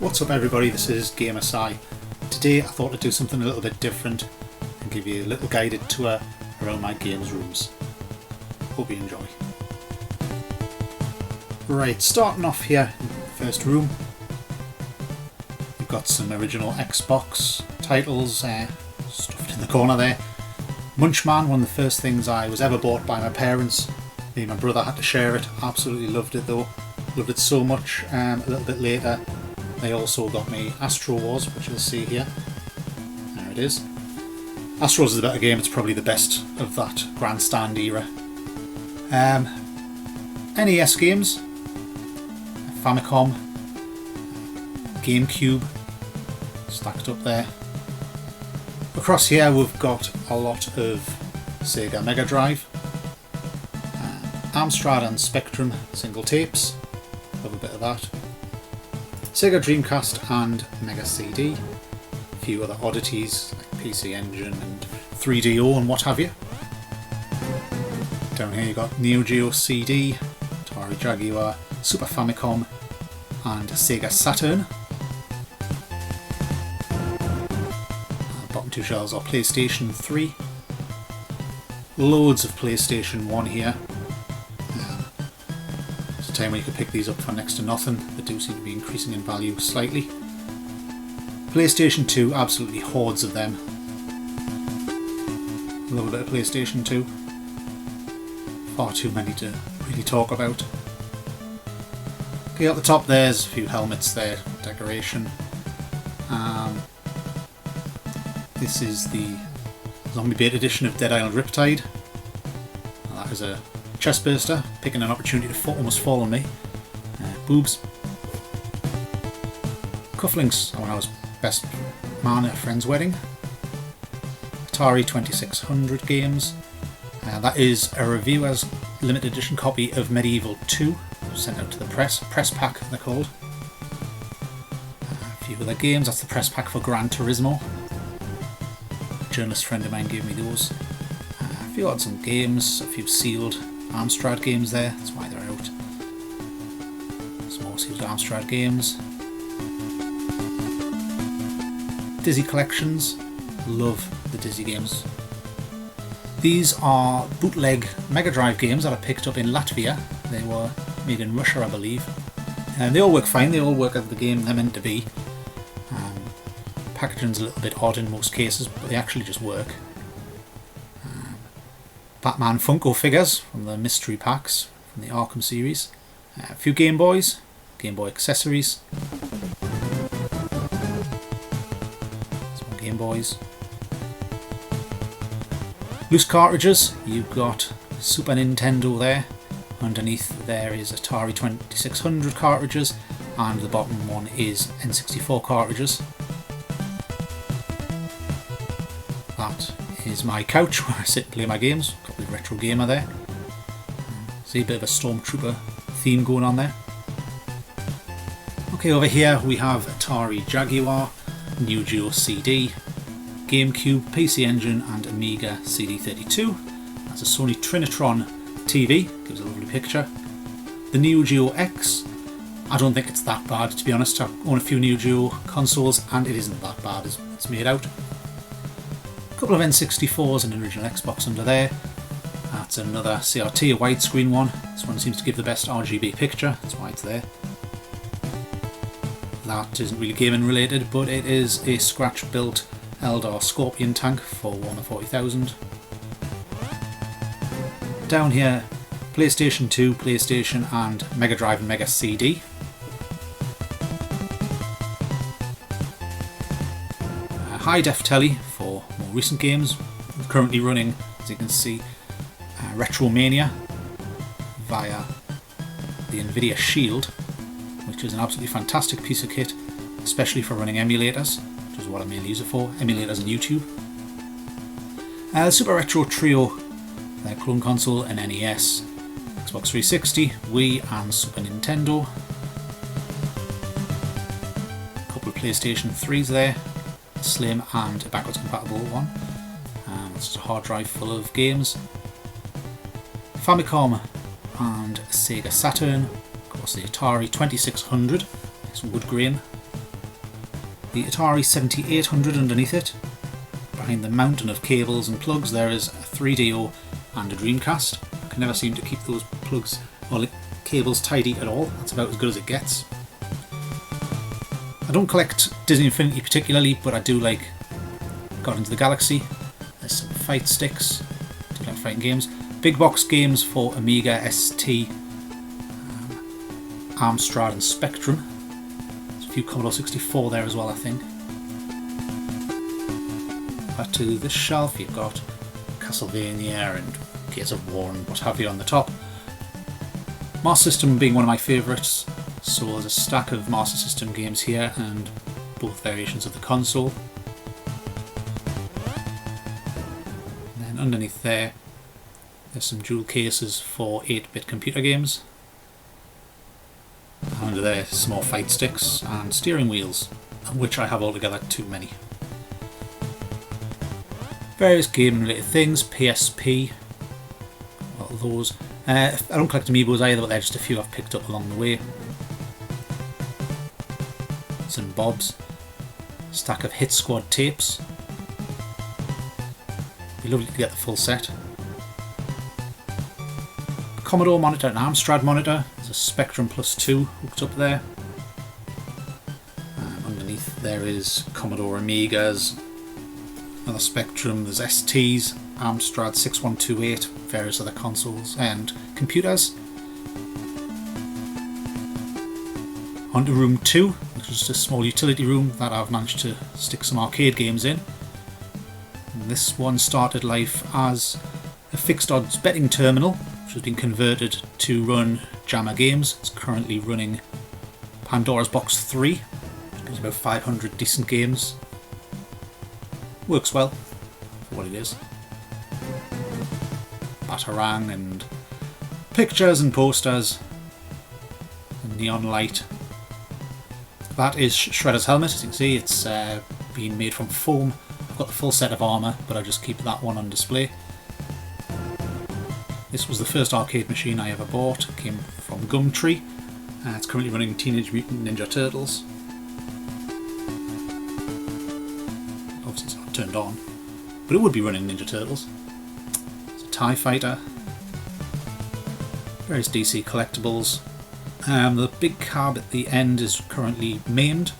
What's up everybody, this is GamerSci. Today I thought I'd do something a little bit different and give you a little guided tour around my games rooms. Hope you enjoy. Right, starting off here in the first room, we've got some original Xbox titles stuffed in the corner there. Munchman, one of the first things I was ever bought by my parents. Me and my brother had to share it. Absolutely loved it though. Loved it so much. A little bit later they also got me Astro Wars, which you'll see here. There it is. Astro Wars is a better game. It's probably the best of that grandstand era. NES games, Famicom, GameCube, stacked up there. Across here we've got a lot of Sega Mega Drive, Amstrad and Spectrum single tapes, love a bit of that. Sega Dreamcast and Mega CD, a few other oddities like PC Engine and 3DO and what have you. Down here you've got Neo Geo CD, Atari Jaguar, Super Famicom and Sega Saturn. Bottom two shelves are PlayStation 3. Loads of PlayStation 1 here. There's a time when you could pick these up for next to nothing. They do seem to be increasing in value slightly. PlayStation 2, absolutely hordes of them. A little bit of PlayStation 2. Far too many to really talk about. Okay, at the top there's a few helmets there, decoration. This is the Zombie Bait edition of Dead Island Riptide. That is a chest burster, picking an opportunity to almost fall on me. Boobs. Cufflinks, when I was best man at a friend's wedding. Atari 2600 games. That is a reviewer's limited edition copy of Medieval 2, sent out to the press pack they're called. A few other games, that's the press pack for Gran Turismo. A journalist friend of mine gave me those. A few odds and games, a few sealed Amstrad games there, that's why they're out. Some more sealed Amstrad games. Dizzy collections, love the Dizzy games. These are bootleg Mega Drive games that I picked up in Latvia. They were made in Russia, I believe. And they all work fine, they all work as the game they're meant to be. Packaging's a little bit odd in most cases, but they actually just work. Batman Funko figures from the mystery packs from the Arkham series. A few Game Boys, Game Boy accessories. Some more Game Boys. Loose cartridges, you've got Super Nintendo there. Underneath there is Atari 2600 cartridges, and the bottom one is N64 cartridges. That is my couch where I sit and play my games. A couple of retro gamer there. See a bit of a Stormtrooper theme going on there. Okay, over here we have Atari Jaguar, Neo Geo CD, GameCube, PC Engine and Amiga CD32. That's a Sony Trinitron TV, gives a lovely picture. The Neo Geo X, I don't think it's that bad to be honest. I own a few Neo Geo consoles and it isn't that bad as it's made out. A couple of N64s and an original Xbox under there. That's another CRT, a widescreen one. This one seems to give the best RGB picture, that's why it's there. That isn't really gaming related, but it is a scratch built Eldar Scorpion tank for Warhammer 40,000. Down here, PlayStation 2, PlayStation and Mega Drive and Mega CD. A high def telly for more recent games. We're currently running, as you can see, Retromania via the Nvidia Shield, which is an absolutely fantastic piece of kit, especially for running emulators, which is what I mainly use it for, emulators and YouTube. Super Retro Trio, their clone console and NES, Xbox 360, Wii and Super Nintendo. A couple of PlayStation 3s there, a slim and a backwards compatible one. This is a hard drive full of games. Famicom and Sega Saturn, of course the Atari 2600, it's wood grain. the Atari 7800 underneath it. Behind the mountain of cables and plugs there is a 3DO and a Dreamcast. I can never seem to keep those plugs or cables tidy at all. That's about as good as it gets. I don't collect Disney Infinity particularly, but I do like Guardians of the Galaxy. There's some fight sticks. I do like fighting games. Big box games for Amiga, ST, Amstrad and Spectrum. There's a few Commodore 64 there as well, I think. Back to this shelf, you've got Castlevania and Gears of War and what have you on the top. Master System being one of my favourites, so there's a stack of Master System games here and both variations of the console. And then underneath there's some jewel cases for 8-bit computer games. And under there, some more fight sticks and steering wheels, of which I have altogether too many. Various game-related things, PSP, all those. I don't collect amiibos either, but they're just a few I've picked up along the way. Some bobs, stack of Hit Squad tapes. Be lovely to get the full set. Commodore monitor and Amstrad monitor. There's a Spectrum Plus 2 hooked up there. Underneath there is Commodore Amigas, another Spectrum, there's STs, Amstrad 6128, various other consoles and computers. On to room 2, which is just a small utility room that I've managed to stick some arcade games in. And this one started life as a fixed odds betting terminal, which has been converted to run JAMMA games. It's currently running Pandora's Box 3, which gives about 500 decent games. Works well for what it is. Batarang and pictures and posters and neon light. That is Shredder's helmet. As you can see, it's been made from foam. I've got the full set of armour, but I'll just keep that one on display. This was the first arcade machine I ever bought. It came from Gumtree. It's currently running Teenage Mutant Ninja Turtles. Obviously it's not turned on, but it would be running Ninja Turtles. It's a TIE Fighter. Various DC collectibles. The big cab at the end is currently maimed.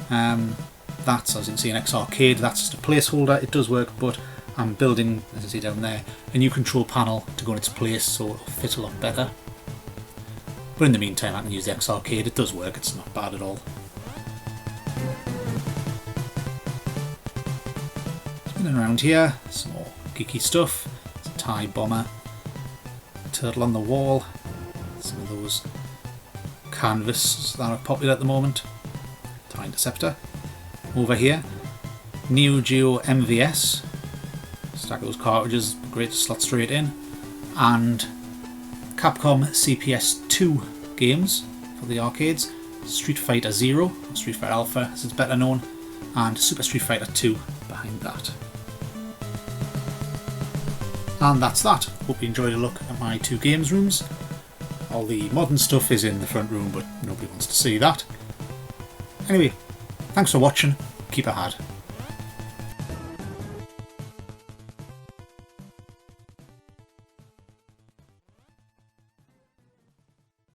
That's, as you can see, an X-Arcade. That's just a placeholder. It does work, but I'm building, as you see down there, a new control panel to go in its place so it'll fit a lot better. But in the meantime I can use the X-Arcade. It does work, it's not bad at all. Spinning around here, some more geeky stuff. It's a TIE bomber, a turtle on the wall, some of those canvas that are popular at the moment. TIE Interceptor. Over here, Neo Geo MVS. Stack those cartridges, great to slot straight in. And Capcom CPS 2 games for the arcades. Street Fighter Zero, or Street Fighter Alpha as it's better known, and Super Street Fighter 2 behind that. And that's that. Hope you enjoyed a look at my two games rooms. All the modern stuff is in the front room, but nobody wants to see that. Anyway, thanks for watching. Keep ahead.